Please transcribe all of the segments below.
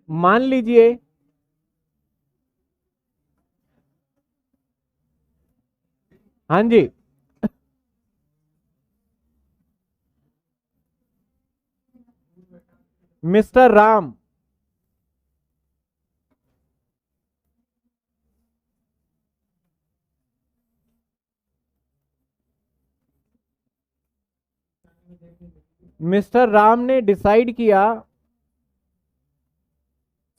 मान लीजिए हाँ जी, मिस्टर राम, मिस्टर राम ने डिसाइड किया,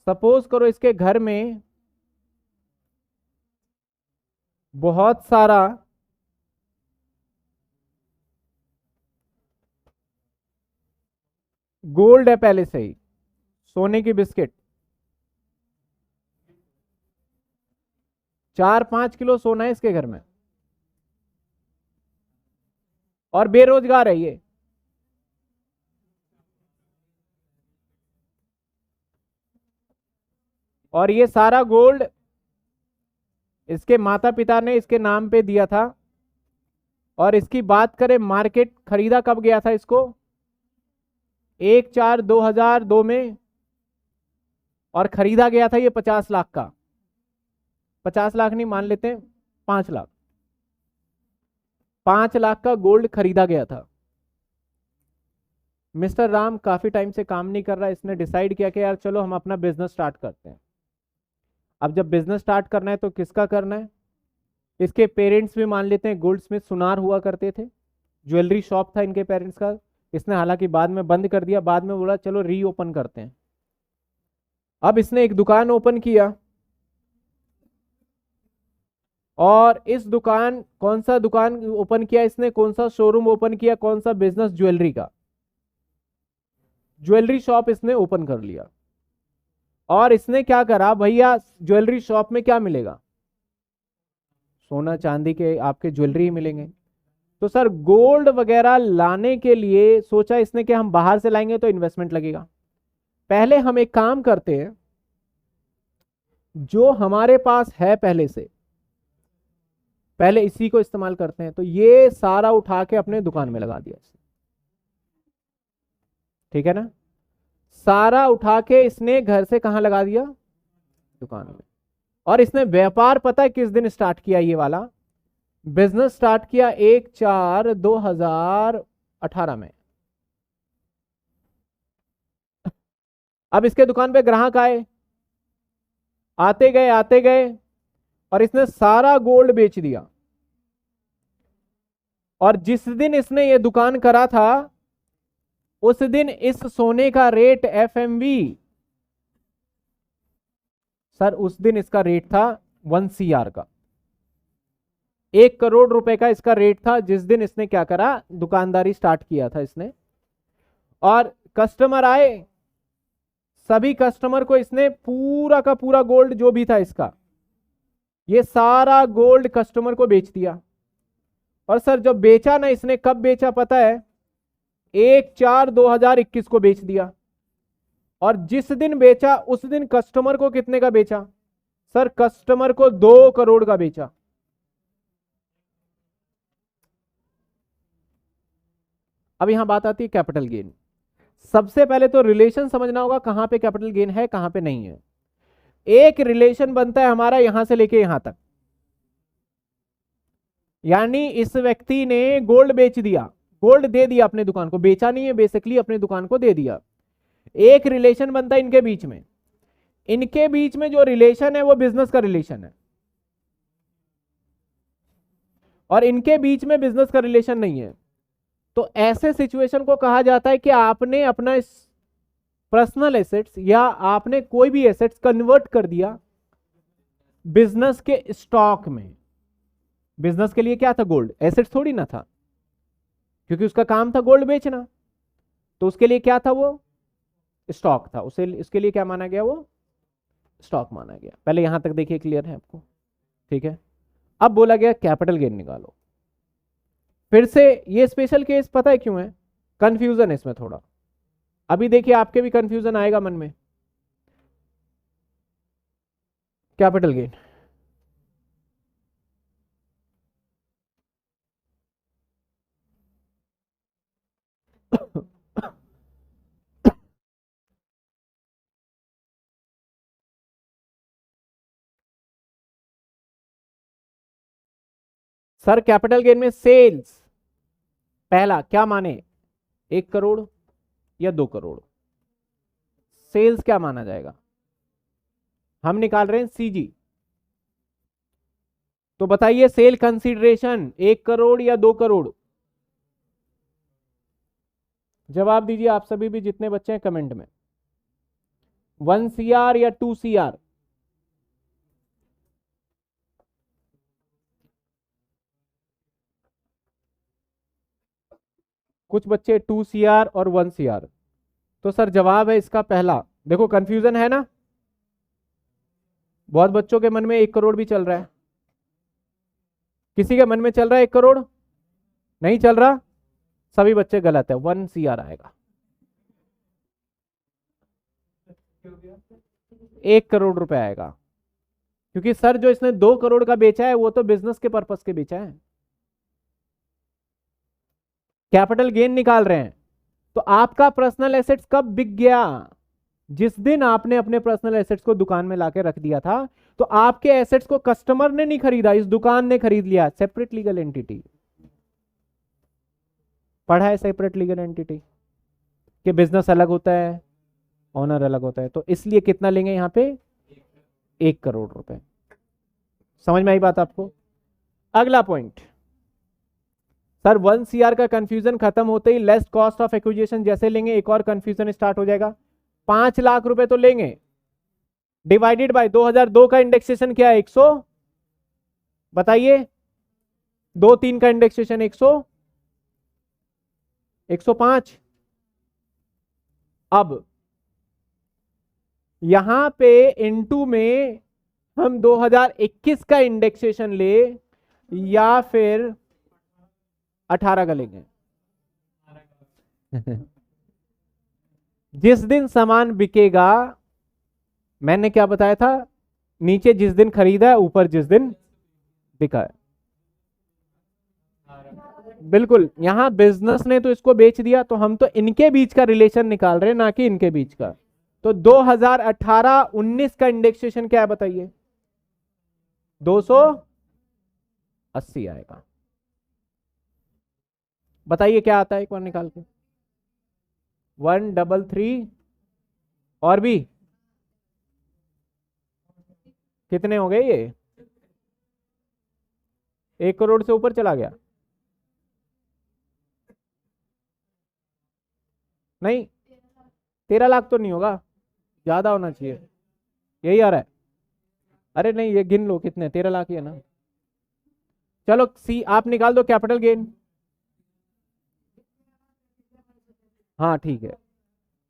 सपोज करो इसके घर में बहुत सारा गोल्ड है पहले से ही, सोने की बिस्किट, 4-5 किलो सोना है इसके घर में, और बेरोजगार है ये। और ये सारा गोल्ड इसके माता पिता ने इसके नाम पे दिया था। और इसकी बात करें, मार्केट खरीदा कब गया था इसको? 1/4/2002 में। और खरीदा गया था ये 50 लाख का। 50 लाख नहीं, मान लेते हैं 5 लाख। 5 लाख का गोल्ड खरीदा गया था। मिस्टर राम काफी टाइम से काम नहीं कर रहा, इसने डिसाइड किया कि यार चलो हम अपना बिजनेस स्टार्ट करते हैं। अब जब बिजनेस स्टार्ट करना है तो किसका करना है? इसके पेरेंट्स भी मान लेते हैं गोल्ड स्मिथ सुनार हुआ करते थे, ज्वेलरी शॉप था इनके पेरेंट्स का। इसने हालांकि बाद में बंद कर दिया, बाद में बोला चलो रीओपन करते हैं। अब इसने एक दुकान ओपन किया। और इस दुकान, कौन सा दुकान ओपन किया इसने, कौन सा शोरूम ओपन किया, कौन सा बिजनेस? ज्वेलरी का। ज्वेलरी शॉप इसने ओपन कर लिया। और इसने क्या करा भैया, ज्वेलरी शॉप में क्या मिलेगा? सोना चांदी के आपके ज्वेलरी ही मिलेंगे। तो सर गोल्ड वगैरह लाने के लिए सोचा इसने कि हम बाहर से लाएंगे तो इन्वेस्टमेंट लगेगा। पहले हम एक काम करते हैं, जो हमारे पास है पहले से, पहले इसी को इस्तेमाल करते हैं। तो ये सारा उठा के अपने दुकान में लगा दिया इसने। ठीक है ना? सारा उठा के इसने घर से कहां लगा दिया? दुकान में। और इसने व्यापार पता है किस दिन स्टार्ट किया? ये वाला बिजनेस स्टार्ट किया 1/4/2018 में। अब इसके दुकान पे ग्राहक आए, आते गए आते गए, और इसने सारा गोल्ड बेच दिया। और जिस दिन इसने ये दुकान करा था, उस दिन इस सोने का रेट एफएमवी, सर उस दिन इसका रेट था 1 CR का। 1 करोड़ रुपए का इसका रेट था जिस दिन इसने क्या करा, दुकानदारी स्टार्ट किया था इसने। और कस्टमर आए, सभी कस्टमर को इसने पूरा का पूरा गोल्ड जो भी था इसका, ये सारा गोल्ड कस्टमर को बेच दिया। और सर जब बेचा ना इसने, कब बेचा पता है? 1/4/2021 को बेच दिया। और जिस दिन बेचा उस दिन कस्टमर को कितने का बेचा? सर कस्टमर को 2 करोड़ का बेचा। अब यहां बात आती है कैपिटल गेन। सबसे पहले तो रिलेशन समझना होगा, कहां पे कैपिटल गेन है कहां पे नहीं है। एक रिलेशन बनता है हमारा यहां से लेके यहां तक, यानी इस व्यक्ति ने गोल्ड बेच दिया, गोल्ड दे दिया अपने दुकान को, बेचा नहीं है बेसिकली, अपने दुकान को दे दिया। एक रिलेशन बनता है इनके बीच में। इनके बीच में जो रिलेशन है वो बिजनेस का रिलेशन है, और इनके बीच में बिजनेस का रिलेशन नहीं है। तो ऐसे सिचुएशन को कहा जाता है कि आपने अपना इस पर्सनल एसेट्स या आपने कोई भी एसेट्स कन्वर्ट कर दिया बिजनेस के स्टॉक में। बिजनेस के लिए क्या था? गोल्ड। एसेट्स थोड़ी ना था, क्योंकि उसका काम था गोल्ड बेचना। तो उसके लिए क्या था? वो स्टॉक था। उसे इसके लिए क्या माना गया? वो स्टॉक माना गया। पहले यहां तक देखिए, क्लियर है आपको? ठीक है। अब बोला गया कैपिटल गेन निकालो। फिर से ये स्पेशल केस पता है क्यों है? कंफ्यूजन है इसमें थोड़ा। अभी देखिए आपके भी कंफ्यूजन आएगा मन में। Capital gain sir capital gain में सेल्स पहला क्या माने, 1 करोड़ या 2 करोड़, सेल्स क्या माना जाएगा, हम निकाल रहे हैं सीजी। तो बताइए सेल कंसीडरेशन 1 करोड़ या 2 करोड़, जवाब दीजिए आप सभी भी जितने बच्चे हैं कमेंट में, 1 CR या 2 CR। कुछ बच्चे 2 CR और 1 CR। तो सर जवाब है इसका पहला। देखो कंफ्यूजन है ना, बहुत बच्चों के मन में 1 करोड़ भी चल रहा है, किसी के मन में चल रहा है 1 करोड़, नहीं चल रहा, सभी बच्चे गलत है, 1 CR आएगा। 1 करोड़ रुपए आएगा, क्योंकि सर जो इसने 2 करोड़ का बेचा है वो तो बिजनेस के पर्पस के बेचा है, कैपिटल गेन निकाल रहे हैं। तो आपका पर्सनल एसेट्स कब बिक गया, जिस दिन आपने अपने पर्सनल एसेट्स को दुकान में लाके रख दिया था। तो आपके एसेट्स को कस्टमर ने नहीं खरीदा, इस दुकान ने खरीद लिया, सेपरेट लीगल एंटिटी। पढ़ा है सेपरेट लीगल एंटिटी कि बिजनेस अलग होता है, ऑनर अलग होता है, तो इसलिए कितना लेंगे यहां पे, 1 करोड़ रुपए। समझ में आई बात आपको। अगला पॉइंट, सर 1 CR का कंफ्यूजन खत्म होते ही लेस कॉस्ट ऑफ एक्विजिशन जैसे लेंगे, एक और कंफ्यूजन स्टार्ट हो जाएगा। 5 लाख रुपए तो लेंगे, डिवाइडेड बाय 2002 का इंडेक्सेशन क्या है, 100, बताइए 2-3 का इंडेक्सेशन 100, 105। अब यहां पे इनटू में हम 2021 का इंडेक्सेशन ले या फिर 18 का लेंगे। जिस दिन सामान बिकेगा, मैंने क्या बताया था, नीचे जिस दिन खरीदा है, ऊपर जिस दिन बिका है। बिल्कुल, यहां बिजनेस ने तो इसको बेच दिया, तो हम तो इनके बीच का रिलेशन निकाल रहे हैं, ना कि इनके बीच का। तो 2018-19 का इंडेक्सेशन क्या है बताइए, 280 आएगा। बताइए क्या आता है एक बार निकाल के, 133 और भी कितने हो गए, ये 1 करोड़ से ऊपर चला गया, नहीं 13 लाख तो नहीं होगा, ज्यादा होना चाहिए, यही आ रहा है। अरे नहीं, ये गिन लो कितने, 13 लाख ही है ना। चलो सी आप निकाल दो कैपिटल गेन, हाँ ठीक है,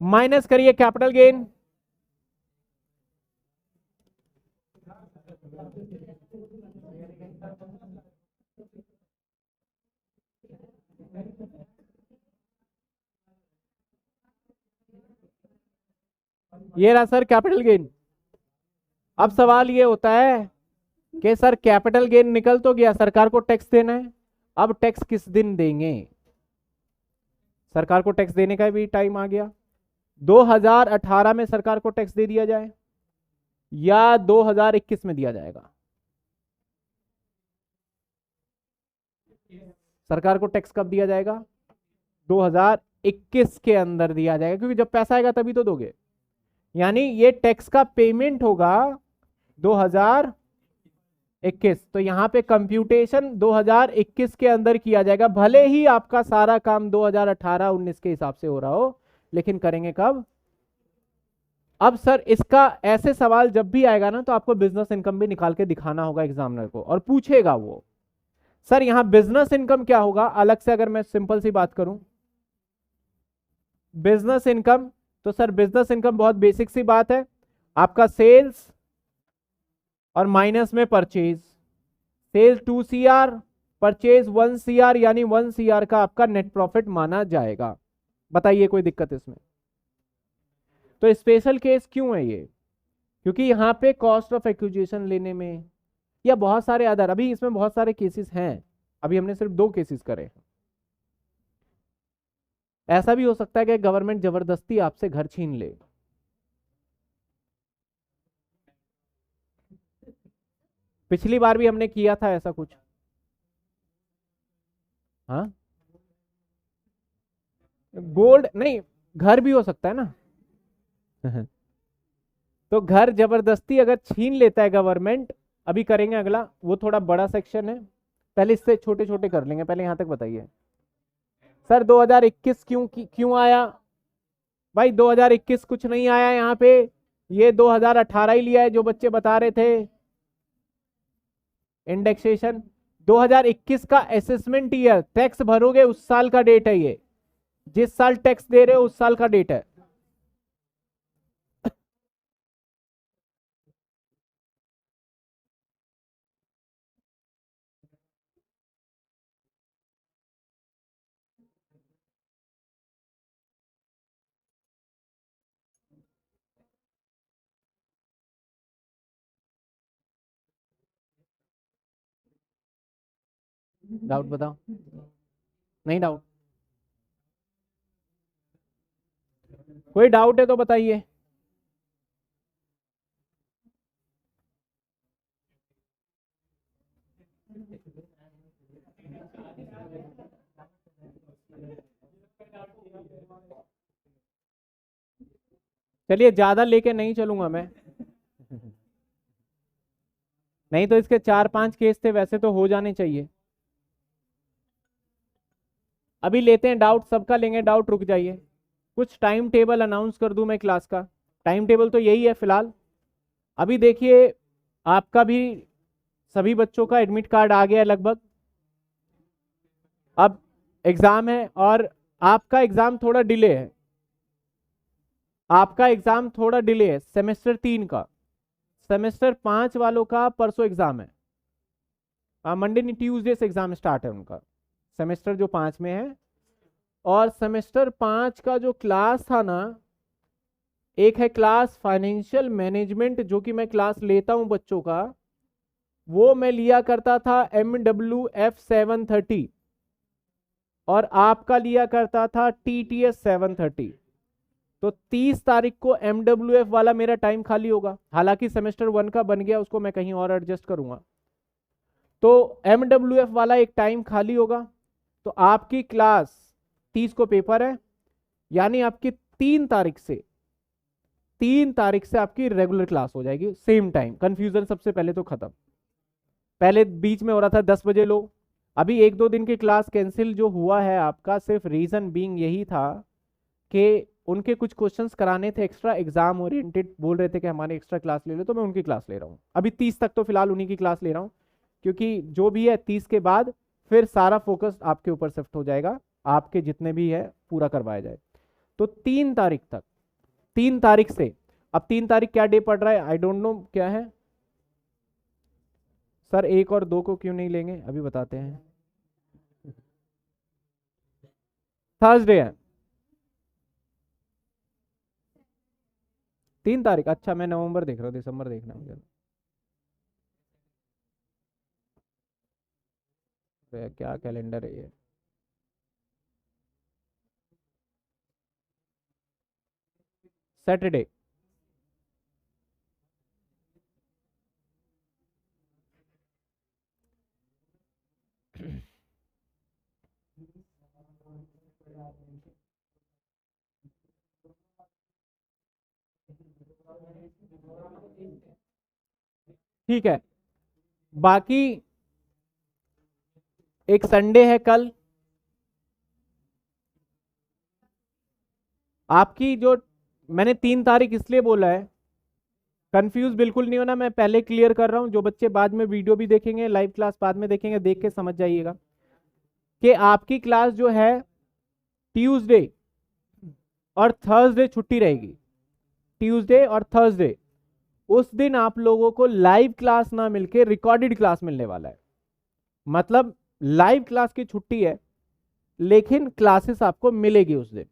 माइनस करिए कैपिटल गेन, ये रहा सर कैपिटल गेन। अब सवाल ये होता है कि सर कैपिटल गेन निकल तो गया, सरकार को टैक्स देना है, अब टैक्स किस दिन देंगे, सरकार को टैक्स देने का भी टाइम आ गया। 2018 में सरकार को टैक्स दे दिया जाए या 2021 में दिया जाएगा, सरकार को टैक्स कब दिया जाएगा, 2021 के अंदर दिया जाएगा, क्योंकि जब पैसा आएगा तभी तो दोगे। यानी ये टैक्स का पेमेंट होगा 2021, तो यहां पे कंप्यूटेशन 2021 के अंदर किया जाएगा, भले ही आपका सारा काम 2018-19 के हिसाब से हो रहा हो, लेकिन करेंगे कब। अब सर इसका ऐसे सवाल जब भी आएगा ना, तो आपको बिजनेस इनकम भी निकाल के दिखाना होगा एग्जामिनर को, और पूछेगा वो सर यहां बिजनेस इनकम क्या होगा। अलग से अगर मैं सिंपल सी बात करूं, बिजनेस इनकम, तो सर बिजनेस इनकम बहुत बेसिक सी बात है, आपका सेल्स और माइनस में purchase, sales 2 CR, purchase 1 CR, यानी 1 CR का आपका नेट प्रॉफिट माना जाएगा। बताइए कोई दिक्कत इसमें। तो स्पेशल केस क्यों है ये, क्योंकि यहां पे कॉस्ट ऑफ एक्विजिशन लेने में या बहुत सारे अदर, अभी इसमें बहुत सारे केसेस हैं, अभी हमने सिर्फ 2 केसेस करे। ऐसा भी हो सकता है कि गवर्नमेंट जबरदस्ती आपसे घर छीन ले, पिछली बार भी हमने किया था ऐसा कुछ, हाँ, गोल्ड नहीं, घर भी हो सकता है ना। तो घर जबरदस्ती अगर छीन लेता है गवर्नमेंट, अभी करेंगे अगला, वो थोड़ा बड़ा सेक्शन है, पहले इससे छोटे छोटे कर लेंगे, पहले यहां तक बताइए। सर 2021 क्यों आया? भाई 2021 कुछ नहीं आया यहाँ पे, ये 2018 ही लिया है जो बच्चे बता रहे थे। इंडेक्सेशन 2021 का असेसमेंट ईयर, टैक्स भरोगे उस साल का डेट है ये, जिस साल टैक्स दे रहे हो उस साल का डेट है। डाउट बताओ, नहीं डाउट, कोई डाउट है तो बताइए। चलिए ज्यादा लेके नहीं चलूंगा मैं, नहीं तो इसके 4-5 केस थे, वैसे तो हो जाने चाहिए। अभी लेते हैं डाउट, सबका लेंगे डाउट, रुक जाइए। कुछ टाइम टेबल अनाउंस कर दूं मैं क्लास का, टाइम टेबल तो यही है फिलहाल। अभी देखिए, आपका भी सभी बच्चों का एडमिट कार्ड आ गया है लगभग। अब एग्जाम है, और आपका एग्जाम थोड़ा डिले है, आपका एग्जाम थोड़ा डिले है सेमेस्टर 3 का। सेमेस्टर 5 वालों का परसों एग्जाम है, मंडे नहीं ट्यूसडे से एग्जाम स्टार्ट है उनका, सेमेस्टर जो 5 में है। और सेमेस्टर 5 का जो क्लास था ना, एक है क्लास फाइनेंशियल मैनेजमेंट, जो कि मैं क्लास लेता हूं बच्चों का, वो मैं लिया करता था MWF 730, और आपका लिया करता था TTS 730। तो 30 तारीख को MWF वाला मेरा टाइम खाली होगा, हालांकि सेमेस्टर 1 का बन गया, उसको मैं कहीं और एडजस्ट करूंगा। तो MWF वाला एक टाइम खाली होगा, तो आपकी क्लास 30 को पेपर है, यानी आपकी 3 तारीख से आपकी रेगुलर क्लास हो जाएगी सेम टाइम। कंफ्यूजन सबसे पहले तो खत्म, पहले बीच में हो रहा था 10 बजे लो, अभी 1-2 दिन की क्लास कैंसिल जो हुआ है आपका, सिर्फ रीजन बीइंग यही था कि उनके कुछ क्वेश्चंस कराने थे एक्स्ट्रा एग्जाम ओरिएंटेड, बोल रहे थे कि हमारे एक्स्ट्रा क्लास ले लो, तो मैं उनकी क्लास ले रहा हूँ अभी 30 तक, तो फिलहाल उन्हीं की क्लास ले रहा हूँ, क्योंकि जो भी है 30 के बाद फिर सारा फोकस आपके ऊपर शिफ्ट हो जाएगा, आपके जितने भी है पूरा करवाया जाए। तो 3 तारीख तक, 3 तारीख से, अब 3 तारीख क्या डे पड़ रहा है आई डोंट नो क्या है। सर 1 और 2 को क्यों नहीं लेंगे, अभी बताते हैं। थर्सडे है 3 तारीख, अच्छा मैं नवंबर देख रहा हूँ, दिसंबर देखना है मुझे। तो क्या कैलेंडर है ये, सैटरडे। ठीक है, बाकी एक संडे है कल, आपकी जो, मैंने 3 तारीख इसलिए बोला है, कंफ्यूज बिल्कुल नहीं होना, मैं पहले क्लियर कर रहा हूं, जो बच्चे बाद में वीडियो भी देखेंगे, लाइव क्लास बाद में देखेंगे, देख के समझ जाइएगा कि आपकी क्लास जो है ट्यूसडे और थर्सडे छुट्टी रहेगी, ट्यूसडे और थर्सडे, उस दिन आप लोगों को लाइव क्लास ना मिलके रिकॉर्डेड क्लास मिलने वाला है। मतलब लाइव क्लास की छुट्टी है, लेकिन क्लासेस आपको मिलेगी उस दिन।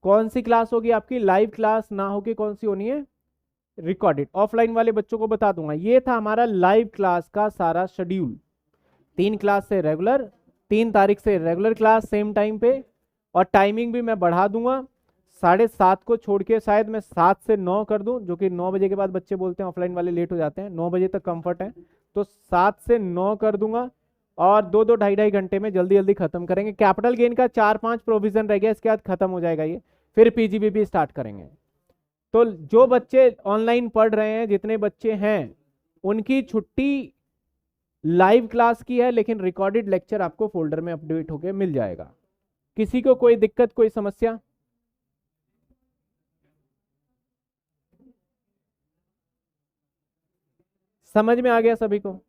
कौन सी क्लास होगी आपकी, लाइव क्लास ना होगी, कौन सी होनी है, रिकॉर्डेड। ऑफलाइन वाले बच्चों को बता दूंगा, ये था हमारा लाइव क्लास का सारा शेड्यूल। 3 क्लास से रेगुलर, 3 तारीख से रेगुलर क्लास सेम टाइम पे, और टाइमिंग भी मैं बढ़ा दूंगा, 7:30 को छोड़ के शायद मैं 7 से 9 कर दूं, जो कि 9 बजे के बाद बच्चे बोलते हैं ऑफलाइन वाले लेट हो जाते हैं, 9 बजे तक कंफर्ट है, तो 7 से 9 कर दूंगा। और 2-2 ढाई घंटे में जल्दी जल्दी खत्म करेंगे। कैपिटल गेन का 4-5 प्रोविजन रह गया, इसके बाद खत्म हो जाएगा ये, फिर पीजीबीपी स्टार्ट करेंगे। तो जो बच्चे ऑनलाइन पढ़ रहे हैं, जितने बच्चे हैं, उनकी छुट्टी लाइव क्लास की है, लेकिन रिकॉर्डेड लेक्चर आपको फोल्डर में अपडेट होके मिल जाएगा। किसी को कोई दिक्कत, कोई समस्या? समझ में आ गया सभी को?